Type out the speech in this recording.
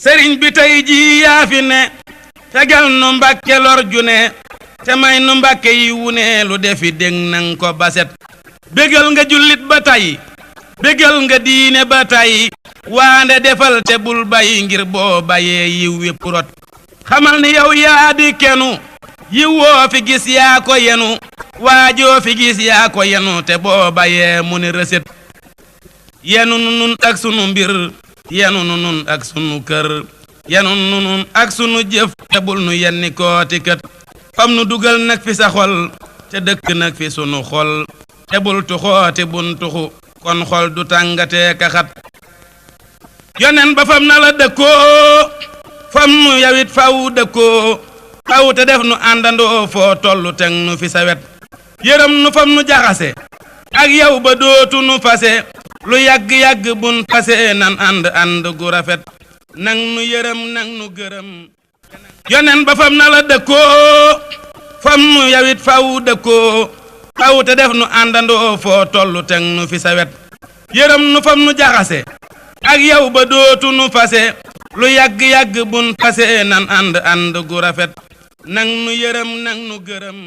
sëriñ bi tey ji yaa fi ne tegal nu mbàkke lor ju ne te may nu mbàkke yi wune lu defi dég nang ko baset bégal nga jullit ba tey bégal nga diine ba tey waande defal te bul bay ngir boo bayee yiw wépp rot xamal ni yow yaa di kenu yiw woo fi gis yaa ko yenu waajoo fi gis yaa ko yenu te boo bayee mu ni rëset yenu nu nun ak sunu mbir yenu nu nun ak sunu kër yenu nu nun ak sunu jëf te bul nu yenni kooti kët fam nu dugal nag fi sa xol te dëkk nag fi sunu xol te bul tuxooti bun tuxu kon xol du tàngatee kaxat yonen ba fam na la dëkkoo fam nu yawit faw dëkkoo faw te def nu àndandoo foo tollu teg nu fi sa wet yërëm nu fam nu jaxase ak yow ba dootu nu fase lu yàgg-yàgg bun fase nan ànd gu rafet nang nu yërëm nang nu gërëm yonen ba fam na la dëkkoo fam nu yawit faw dëkkoo faw te def nu àndandoo foo tollu teg nu fi sa wet yërëm nu fam nu jaxase ak yow ba dootu nu fase lu yàgg-yàgg bun fase nan ànd gu rafet nang nu yërëm nang nu gërëm